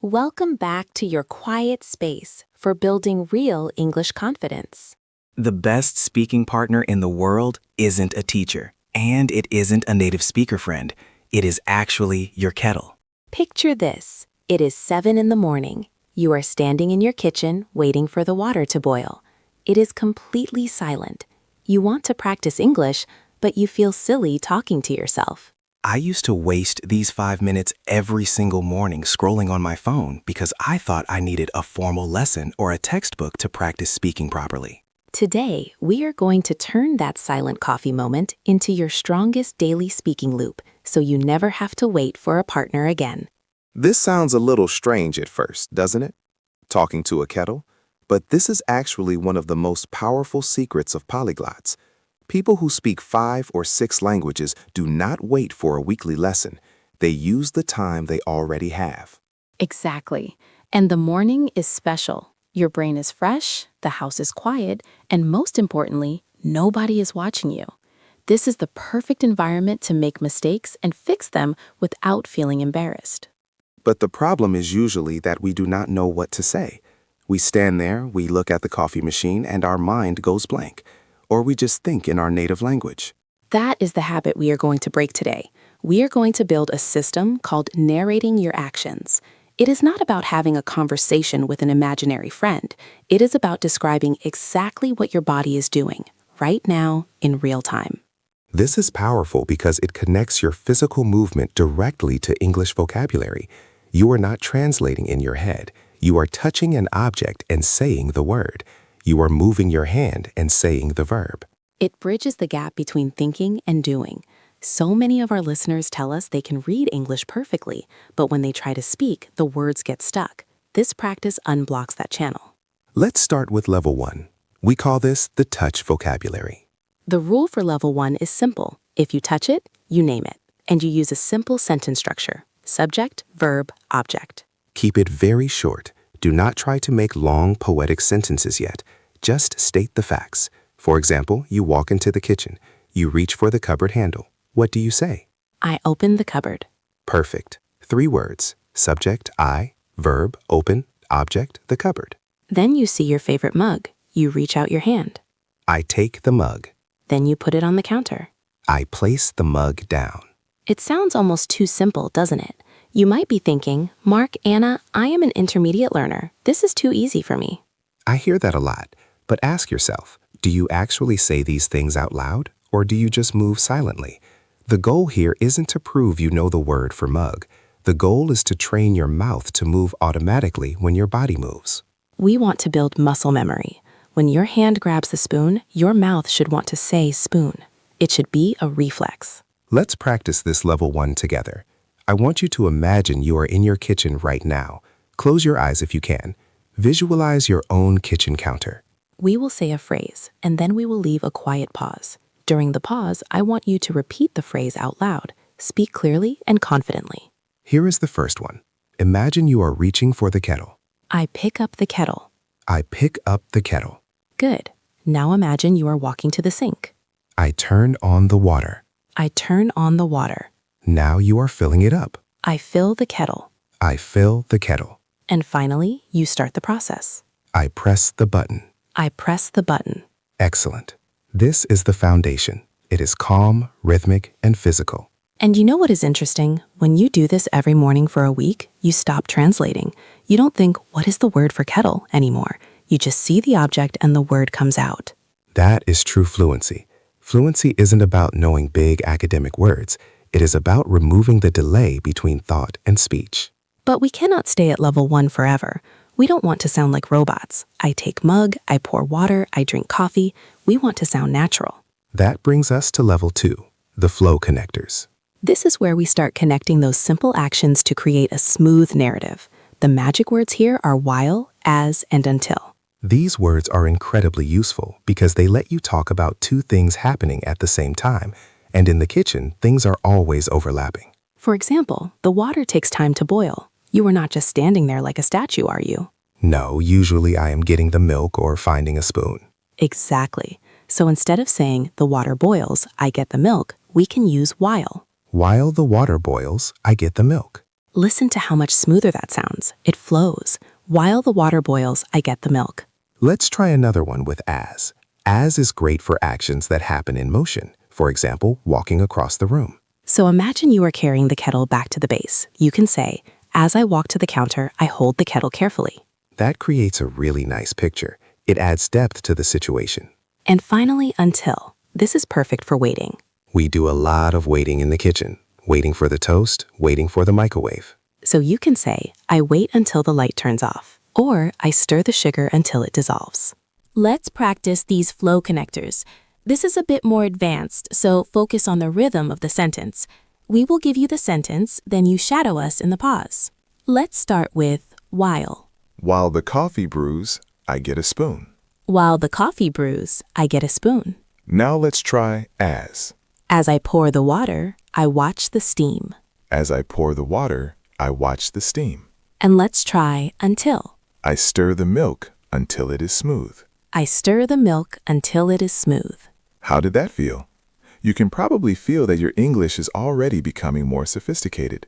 Welcome back to your quiet space for building real English confidence. The best speaking partner in the world isn't a teacher, and it isn't a native speaker friend. It is actually your kettle. Picture this. It is 7 in the morning. You are standing in your kitchen waiting for the water to boil. It is completely silent. You want to practice English, but you feel silly talking to yourself. I used to waste these 5 minutes every single morning scrolling on my phone because I thought I needed a formal lesson or a textbook to practice speaking properly. Today, we are going to turn that silent coffee moment into your strongest daily speaking loop, so you never have to wait for a partner again. This sounds a little strange at first, doesn't it? Talking to a kettle? But this is actually one of the most powerful secrets of polyglots. People who speak 5 or 6 languages do not wait for a weekly lesson. They use the time they already have. Exactly. And the morning is special. Your brain is fresh, the house is quiet, and most importantly, nobody is watching you. This is the perfect environment to make mistakes and fix them without feeling embarrassed. But the problem is usually that we do not know what to say. We stand there, we look at the coffee machine, and our mind goes blank. Or we just think in our native language. That is the habit we are going to break today. We are going to build a system called narrating your actions. It is not about having a conversation with an imaginary friend. It is about describing exactly what your body is doing, right now, in real time. This is powerful because it connects your physical movement directly to English vocabulary. You are not translating in your head. You are touching an object and saying the word. You are moving your hand and saying the verb. It bridges the gap between thinking and doing. So many of our listeners tell us they can read English perfectly, but when they try to speak, the words get stuck. This practice unblocks that channel. Let's start with level 1. We call this the touch vocabulary. The rule for level 1 is simple. If you touch it, you name it. And you use a simple sentence structure: subject, verb, object. Keep it very short. Do not try to make long, poetic sentences yet. Just state the facts. For example, you walk into the kitchen. You reach for the cupboard handle. What do you say? I opened the cupboard. Perfect. 3 words. Subject, I. Verb, open. Object, the cupboard. Then you see your favorite mug. You reach out your hand. I take the mug. Then you put it on the counter. I place the mug down. It sounds almost too simple, doesn't it? You might be thinking, Mark, Anna, I am an intermediate learner. This is too easy for me. I hear that a lot, but ask yourself, do you actually say these things out loud, or do you just move silently? The goal here isn't to prove you know the word for mug. The goal is to train your mouth to move automatically when your body moves. We want to build muscle memory. When your hand grabs the spoon, your mouth should want to say spoon. It should be a reflex. Let's practice this level 1 together. I want you to imagine you are in your kitchen right now. Close your eyes if you can. Visualize your own kitchen counter. We will say a phrase, and then we will leave a quiet pause. During the pause, I want you to repeat the phrase out loud. Speak clearly and confidently. Here is the first one. Imagine you are reaching for the kettle. I pick up the kettle. I pick up the kettle. Good. Now imagine you are walking to the sink. I turn on the water. I turn on the water. Now you are filling it up. I fill the kettle. I fill the kettle. And finally, you start the process. I press the button. I press the button. Excellent. This is the foundation. It is calm, rhythmic, and physical. And you know what is interesting? When you do this every morning for a week, you stop translating. You don't think, what is the word for kettle anymore? You just see the object and the word comes out. That is true fluency. Fluency isn't about knowing big academic words. It is about removing the delay between thought and speech. But we cannot stay at level 1 forever. We don't want to sound like robots. I take mug, I pour water, I drink coffee. We want to sound natural. That brings us to level 2, the flow connectors. This is where we start connecting those simple actions to create a smooth narrative. The magic words here are while, as, and until. These words are incredibly useful because they let you talk about 2 things happening at the same time. And in the kitchen, things are always overlapping. For example, the water takes time to boil. You are not just standing there like a statue, are you? No, usually I am getting the milk or finding a spoon. Exactly. So instead of saying, the water boils, I get the milk, we can use while. While the water boils, I get the milk. Listen to how much smoother that sounds. It flows. While the water boils, I get the milk. Let's try another one with as. As is great for actions that happen in motion. For example, walking across the room. So imagine you are carrying the kettle back to the base. You can say, as I walk to the counter, I hold the kettle carefully. That creates a really nice picture. It adds depth to the situation. And finally, until. This is perfect for waiting. We do a lot of waiting in the kitchen. Waiting for the toast, waiting for the microwave. So you can say, I wait until the light turns off, or I stir the sugar until it dissolves. Let's practice these flow connectors. This is a bit more advanced, so focus on the rhythm of the sentence. We will give you the sentence, then you shadow us in the pause. Let's start with while. While the coffee brews, I get a spoon. While the coffee brews, I get a spoon. Now let's try as. As I pour the water, I watch the steam. As I pour the water, I watch the steam. And let's try until. I stir the milk until it is smooth. I stir the milk until it is smooth. How did that feel? You can probably feel that your English is already becoming more sophisticated.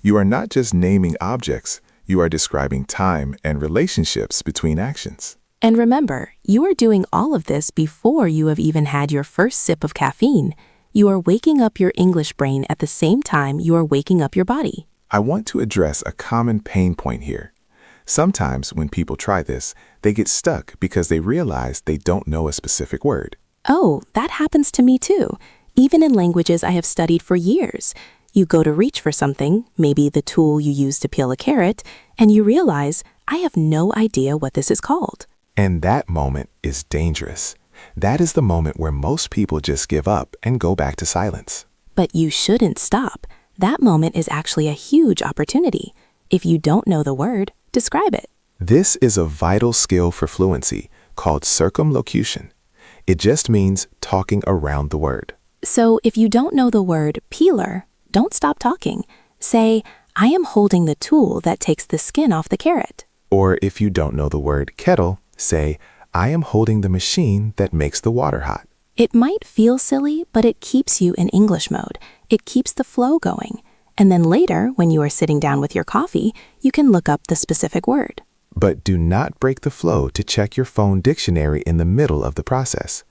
You are not just naming objects, you are describing time and relationships between actions. And remember, you are doing all of this before you have even had your first sip of caffeine. You are waking up your English brain at the same time you are waking up your body. I want to address a common pain point here. Sometimes when people try this, they get stuck because they realize they don't know a specific word. Oh, that happens to me too. Even in languages I have studied for years. You go to reach for something, maybe the tool you use to peel a carrot, and you realize, I have no idea what this is called. And that moment is dangerous. That is the moment where most people just give up and go back to silence. But you shouldn't stop. That moment is actually a huge opportunity. If you don't know the word, describe it. This is a vital skill for fluency called circumlocution. It just means talking around the word. So if you don't know the word peeler, don't stop talking. Say, I am holding the tool that takes the skin off the carrot. Or if you don't know the word kettle, say, I am holding the machine that makes the water hot. It might feel silly, but it keeps you in English mode. It keeps the flow going. And then later, when you are sitting down with your coffee, you can look up the specific word. But do not break the flow to check your phone dictionary in the middle of the process.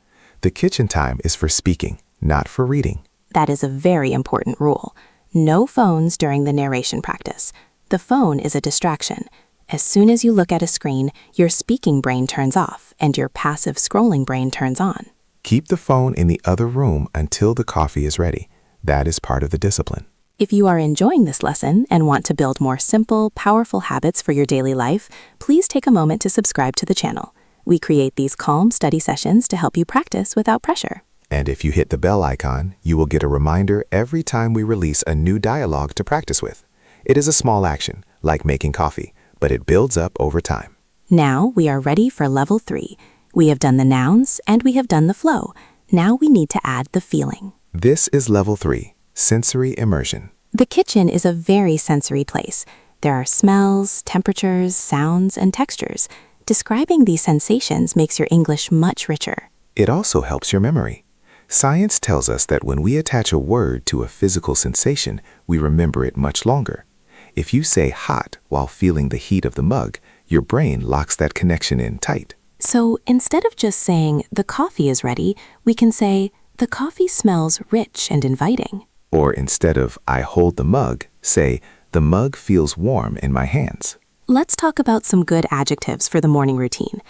The kitchen time is for speaking, not for reading. That is a very important rule. No phones during the narration practice. The phone is a distraction. As soon as you look at a screen, your speaking brain turns off and your passive scrolling brain turns on. Keep the phone in the other room until the coffee is ready. That is part of the discipline. If you are enjoying this lesson and want to build more simple, powerful habits for your daily life, please take a moment to subscribe to the channel. We create these calm study sessions to help you practice without pressure. And if you hit the bell icon, you will get a reminder every time we release a new dialogue to practice with. It is a small action, like making coffee, but it builds up over time. Now we are ready for level 3. We have done the nouns and we have done the flow. Now we need to add the feeling. This is level 3, sensory immersion. The kitchen is a very sensory place. There are smells, temperatures, sounds, and textures. Describing these sensations makes your English much richer. It also helps your memory. Science tells us that when we attach a word to a physical sensation, we remember it much longer. If you say hot while feeling the heat of the mug, your brain locks that connection in tight. So instead of just saying, the coffee is ready, we can say, the coffee smells rich and inviting. Or instead of I hold the mug, say, the mug feels warm in my hands. Let's talk about some good adjectives for the morning routine.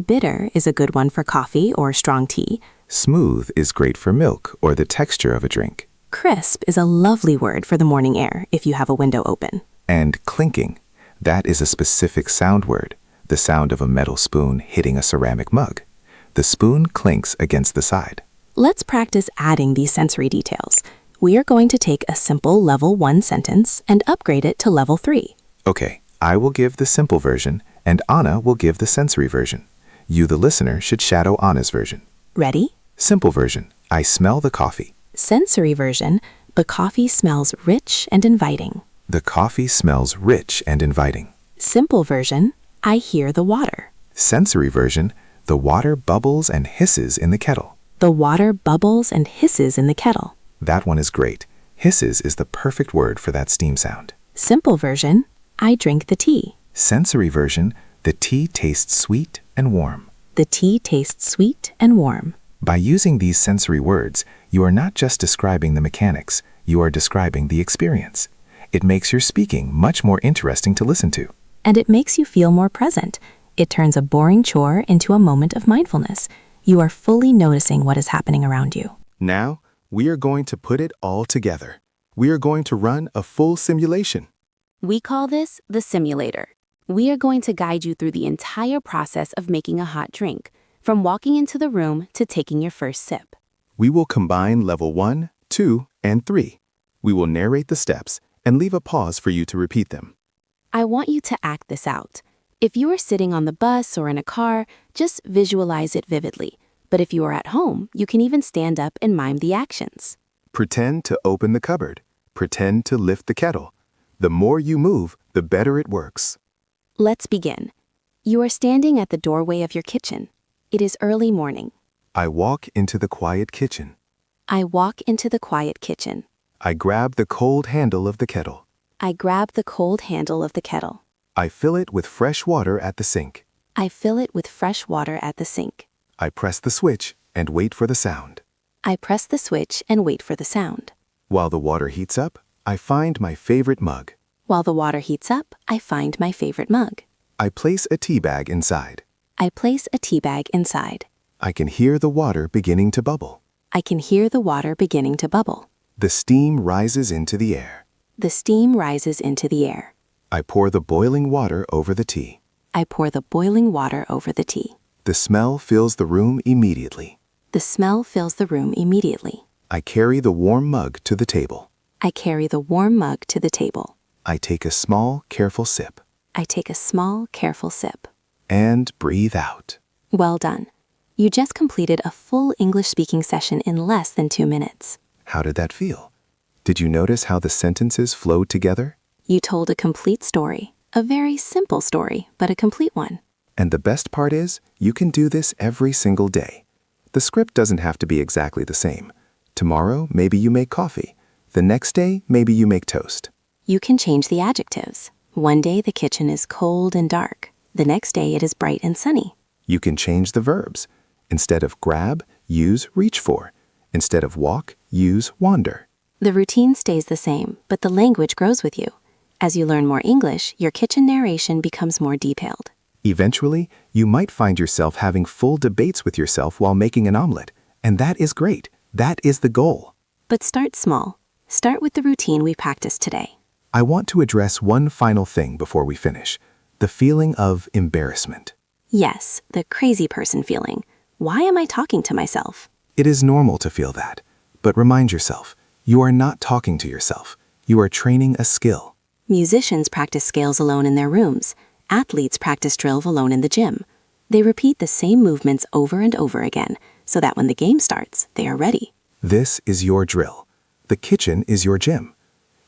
Bitter is a good one for coffee or strong tea. Smooth is great for milk or the texture of a drink. Crisp is a lovely word for the morning air if you have a window open. And clinking, that is a specific sound word, the sound of a metal spoon hitting a ceramic mug. The spoon clinks against the side. Let's practice adding these sensory details. We are going to take a simple level 1 sentence and upgrade it to level 3. Okay, I will give the simple version and Anna will give the sensory version. You, the listener, should shadow Anna's version. Ready? Simple version, I smell the coffee. Sensory version, the coffee smells rich and inviting. The coffee smells rich and inviting. Simple version, I hear the water. Sensory version, the water bubbles and hisses in the kettle. The water bubbles and hisses in the kettle. That one is great. Hisses is the perfect word for that steam sound. Simple version, I drink the tea. Sensory version, the tea tastes sweet and warm. The tea tastes sweet and warm. By using these sensory words, you are not just describing the mechanics, you are describing the experience. It makes your speaking much more interesting to listen to. And it makes you feel more present. It turns a boring chore into a moment of mindfulness. You are fully noticing what is happening around you. Now, we are going to put it all together. We are going to run a full simulation. We call this the simulator. We are going to guide you through the entire process of making a hot drink, from walking into the room to taking your first sip. We will combine level 1, 2, and 3. We will narrate the steps and leave a pause for you to repeat them. I want you to act this out. If you are sitting on the bus or in a car, just visualize it vividly. But if you are at home, you can even stand up and mime the actions. Pretend to open the cupboard. Pretend to lift the kettle. The more you move, the better it works. Let's begin. You are standing at the doorway of your kitchen. It is early morning. I walk into the quiet kitchen. I walk into the quiet kitchen. I grab the cold handle of the kettle. I grab the cold handle of the kettle. I fill it with fresh water at the sink. I fill it with fresh water at the sink. I press the switch and wait for the sound. I press the switch and wait for the sound. While the water heats up, I find my favorite mug. While the water heats up, I find my favorite mug. I place a tea bag inside. I place a tea bag inside. I can hear the water beginning to bubble. I can hear the water beginning to bubble. The steam rises into the air. The steam rises into the air. I pour the boiling water over the tea. I pour the boiling water over the tea. The smell fills the room immediately. The smell fills the room immediately. I carry the warm mug to the table. I carry the warm mug to the table. I take a small, careful sip. I take a small, careful sip. And breathe out. Well done. You just completed a full English speaking session in less than 2 minutes. How did that feel? Did you notice how the sentences flowed together? You told a complete story. A very simple story, but a complete one. And the best part is, you can do this every single day. The script doesn't have to be exactly the same. Tomorrow, maybe you make coffee. The next day, maybe you make toast. You can change the adjectives. One day the kitchen is cold and dark. The next day it is bright and sunny. You can change the verbs. Instead of grab, use reach for. Instead of walk, use wander. The routine stays the same, but the language grows with you. As you learn more English, your kitchen narration becomes more detailed. Eventually, you might find yourself having full debates with yourself while making an omelet. And that is great. That is the goal. But start small. Start with the routine we practiced today. I want to address one final thing before we finish. The feeling of embarrassment. Yes, the crazy person feeling. Why am I talking to myself? It is normal to feel that. But remind yourself, you are not talking to yourself. You are training a skill. Musicians practice scales alone in their rooms. Athletes practice drill alone in the gym. They repeat the same movements over and over again, so that when the game starts, they are ready. This is your drill. The kitchen is your gym.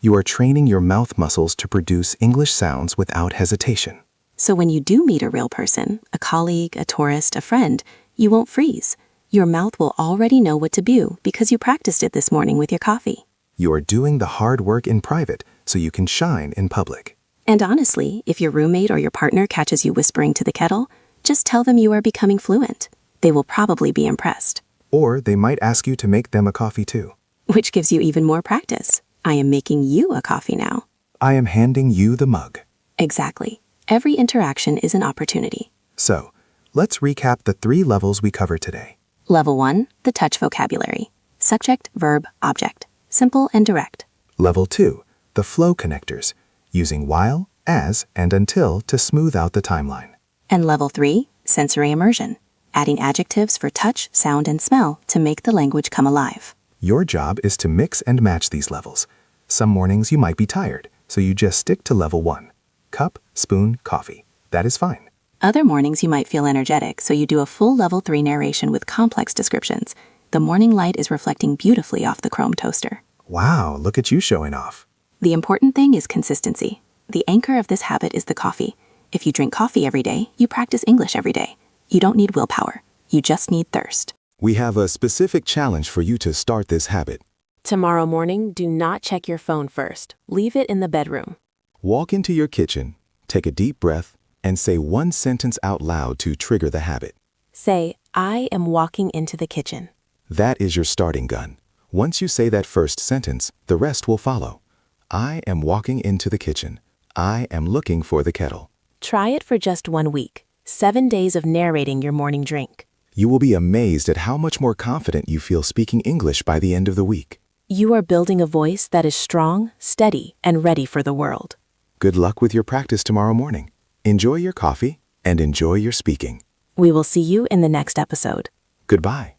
You are training your mouth muscles to produce English sounds without hesitation. So when you do meet a real person, a colleague, a tourist, a friend, you won't freeze. Your mouth will already know what to do because you practiced it this morning with your coffee. You are doing the hard work in private so you can shine in public. And honestly, if your roommate or your partner catches you whispering to the kettle, just tell them you are becoming fluent. They will probably be impressed. Or they might ask you to make them a coffee too. Which gives you even more practice. I am making you a coffee now. I am handing you the mug. Exactly. Every interaction is an opportunity. So, let's recap the 3 levels we covered today. Level 1, the touch vocabulary. Subject, verb, object. Simple and direct. Level 2, the flow connectors, using while, as, and until to smooth out the timeline. And level 3, sensory immersion. Adding adjectives for touch, sound, and smell to make the language come alive. Your job is to mix and match these levels. Some mornings you might be tired, so you just stick to level 1. Cup, spoon, coffee. That is fine. Other mornings you might feel energetic, so you do a full level 3 narration with complex descriptions. The morning light is reflecting beautifully off the chrome toaster. Wow, look at you showing off. The important thing is consistency. The anchor of this habit is the coffee. If you drink coffee every day, you practice English every day. You don't need willpower. You just need thirst. We have a specific challenge for you to start this habit. Tomorrow morning, do not check your phone first. Leave it in the bedroom. Walk into your kitchen, take a deep breath, and say one sentence out loud to trigger the habit. Say, I am walking into the kitchen. That is your starting gun. Once you say that first sentence, the rest will follow. I am walking into the kitchen. I am looking for the kettle. Try it for just 1 week. 7 days of narrating your morning drink. You will be amazed at how much more confident you feel speaking English by the end of the week. You are building a voice that is strong, steady, and ready for the world. Good luck with your practice tomorrow morning. Enjoy your coffee and enjoy your speaking. We will see you in the next episode. Goodbye.